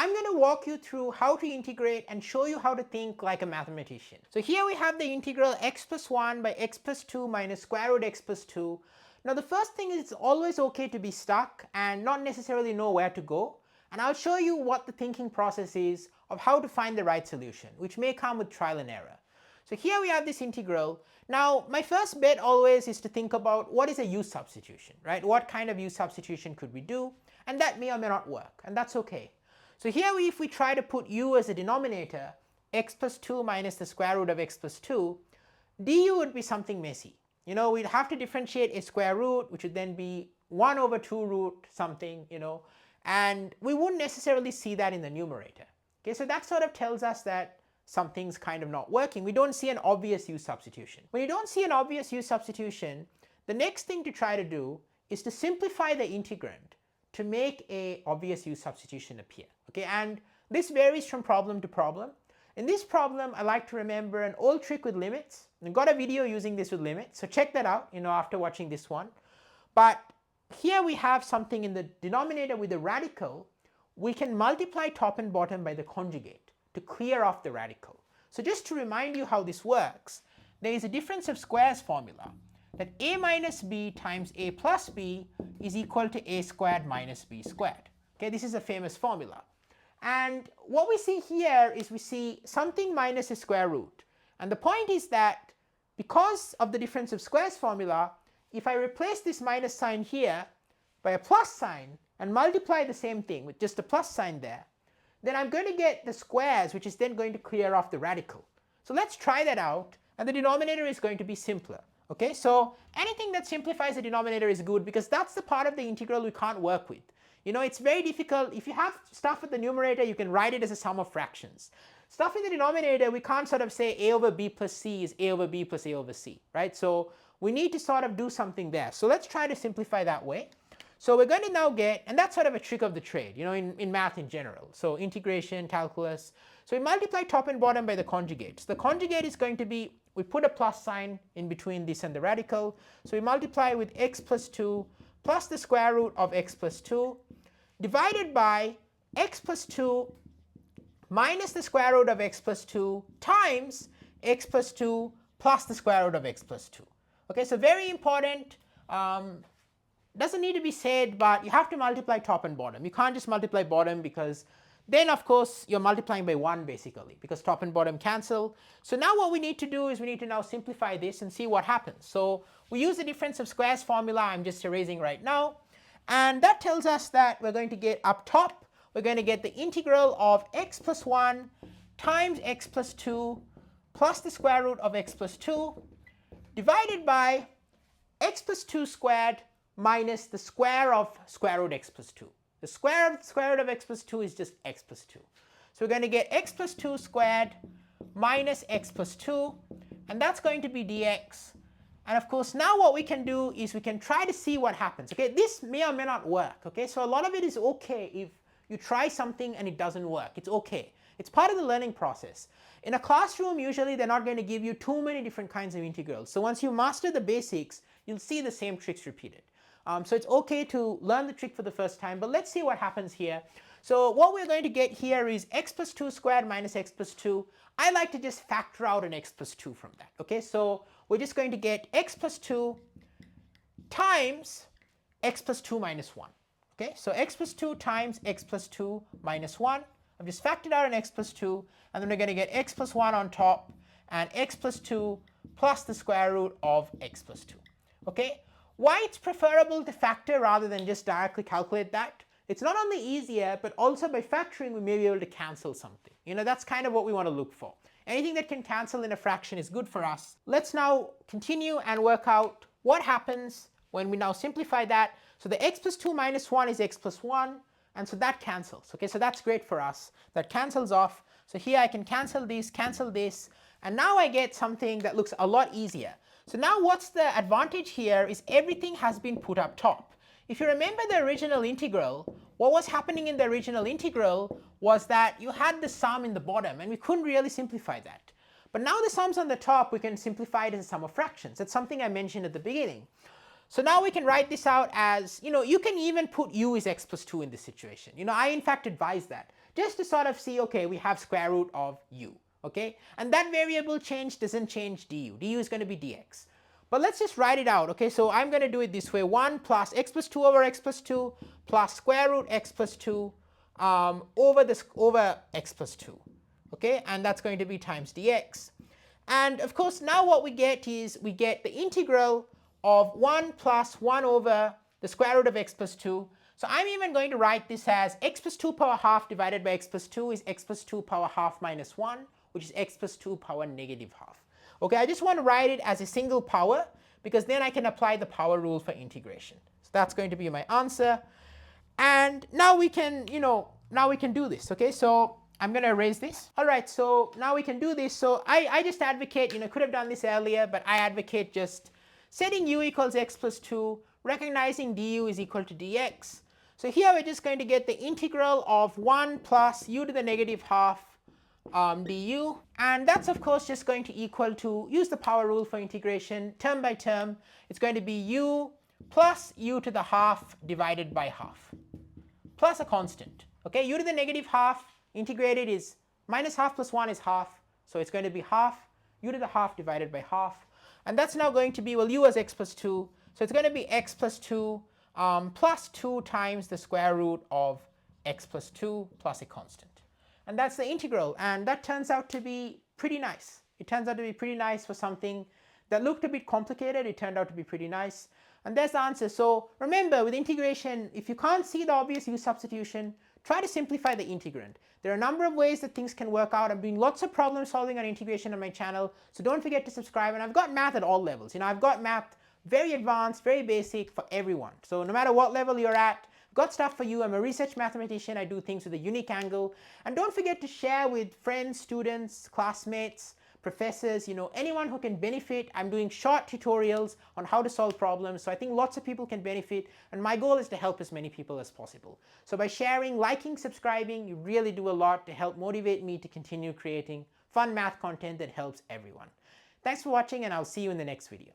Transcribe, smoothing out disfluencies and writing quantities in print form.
I'm going to walk you through how to integrate and show you how to think like a mathematician. So here we have the integral x plus 1 by x plus 2 minus square root x plus 2. Now the first thing is it's always okay to be stuck and not necessarily know where to go. And I'll show you what the thinking process is of how to find the right solution, which may come with trial and error. So here we have this integral. Now my first bet always is to think about what is a u-substitution, right? What kind of u-substitution could we do? And that may or may not work, and that's okay. So here if we try to put u as a denominator, x plus 2 minus the square root of x plus 2, du would be something messy. You know, we'd have to differentiate a square root, which would then be 1 over 2 root something, you know, and we wouldn't necessarily see that in the numerator. Okay, so that sort of tells us that something's kind of not working. We don't see an obvious u substitution. When you don't see an obvious u substitution, the next thing to try to do is to simplify the integrand to make a obvious u substitution appear. Okay, and this varies from problem to problem. In this problem, I like to remember an old trick with limits. I've got a video using this with limits, so check that out, you know, after watching this one. But here we have something in the denominator with a radical. We can multiply top and bottom by the conjugate to clear off the radical. So just to remind you how this works, there is a difference of squares formula that a minus b times a plus b is equal to a squared minus b squared. Okay, this is a famous formula. And what we see here is we see something minus a square root. And the point is that because of the difference of squares formula, if I replace this minus sign here by a plus sign and multiply the same thing with just a plus sign there, then I'm going to get the squares, which is then going to clear off the radical. So let's try that out, and the denominator is going to be simpler. Okay, so anything that simplifies the denominator is good because that's the part of the integral we can't work with. You know, it's very difficult. If you have stuff with the numerator, you can write it as a sum of fractions. Stuff in the denominator, we can't sort of say a over b plus c is a over b plus a over c, right? So we need to sort of do something there. So let's try to simplify that way. So we're going to now get, and that's sort of a trick of the trade, you know, in math in general. So integration, calculus. So we multiply top and bottom by the conjugate. So the conjugate is going to be, we put a plus sign in between this and the radical. So we multiply with x plus 2 plus the square root of x plus 2 divided by x plus 2 minus the square root of x plus 2 times x plus 2 plus the square root of x plus 2. Okay, so very important. Doesn't need to be said, but you have to multiply top and bottom. You can't just multiply bottom because then of course you're multiplying by 1 basically because top and bottom cancel. So now what we need to do is we need to now simplify this and see what happens. So we use the difference of squares formula I'm just erasing right now, and that tells us that we're going to get up top, we're going to get the integral of x plus 1 times x plus 2 plus the square root of x plus 2 divided by x plus 2 squared minus the square of square root x plus 2. The square root of x plus 2 is just x plus 2. So we're going to get x plus 2 squared minus x plus 2, and that's going to be dx. And of course now what we can do is we can try to see what happens. Okay, this may or may not work. Okay, so a lot of it is okay if you try something and it doesn't work. It's okay. It's part of the learning process. In a classroom, usually they're not going to give you too many different kinds of integrals. So once you master the basics, you'll see the same tricks repeated. So it's okay to learn the trick for the first time, but let's see what happens here. So what we're going to get here is x plus 2 squared minus x plus 2. I like to just factor out an x plus 2 from that. Okay, so we're just going to get x plus 2 times x plus 2 minus 1. Okay, so x plus 2 times x plus 2 minus 1. I've just factored out an x plus 2, and then we're going to get x plus 1 on top and x plus 2 plus the square root of x plus 2. Okay. Why it's preferable to factor rather than just directly calculate that? It's not only easier, but also by factoring we may be able to cancel something. You know, that's kind of what we want to look for. Anything that can cancel in a fraction is good for us. Let's now continue and work out what happens when we now simplify that. So the x plus 2 minus 1 is x plus 1, and so that cancels. Okay, so that's great for us. That cancels off. So here I can cancel this, and now I get something that looks a lot easier. So now what's the advantage here is everything has been put up top. If you remember the original integral, what was happening in the original integral was that you had the sum in the bottom and we couldn't really simplify that. But now the sum's on the top, we can simplify it as a sum of fractions. That's something I mentioned at the beginning. So now we can write this out as, you know, you can even put u is x plus 2 in this situation. You know, I in fact advise that. just to sort of see, okay, we have square root of u, okay? And that variable change doesn't change du. Du is going to be dx. But let's just write it out, okay? So I'm going to do it this way, 1 plus x plus 2 over x plus 2 plus square root x plus 2 over x plus 2, okay? And that's going to be times dx. And of course, now what we get is we get the integral of 1 plus 1 over the square root of x plus 2. So I'm even going to write this as x plus 2 power half divided by x plus 2 is x plus 2 power half minus 1, which is x plus 2 power negative half. Okay, I just want to write it as a single power because then I can apply the power rule for integration. So that's going to be my answer. And now we can, now we can do this, okay? So I'm going to erase this. All right, so now we can do this. So I just advocate, could have done this earlier, but I advocate just setting u equals x plus 2, recognizing du is equal to dx. So here we're just going to get the integral of 1 plus u to the negative half du, and that's of course just going to equal to, use the power rule for integration, term by term, it's going to be u plus u to the half divided by half, plus a constant. Okay, u to the negative half integrated is minus half plus 1 is half, so it's going to be half u to the half divided by half, and that's now going to be, well, u is x plus 2, so it's going to be x plus 2 plus 2 times the square root of x plus 2 plus a constant. And that's the integral, and that turns out to be pretty nice. It turns out to be pretty nice for something that looked a bit complicated. It turned out to be pretty nice. And there's the answer. So remember, with integration, if you can't see the obvious u-substitution, try to simplify the integrand. There are a number of ways that things can work out. I'm doing lots of problem solving on integration on my channel, so don't forget to subscribe. And I've got math at all levels. I've got math very advanced, very basic for everyone. So no matter what level you're at, got stuff for you. I'm a research mathematician. I do things with a unique angle. And don't forget to share with friends, students, classmates, professors, anyone who can benefit. I'm doing short tutorials on how to solve problems. So I think lots of people can benefit. And my goal is to help as many people as possible. So by sharing, liking, subscribing, you really do a lot to help motivate me to continue creating fun math content that helps everyone. Thanks for watching, and I'll see you in the next video.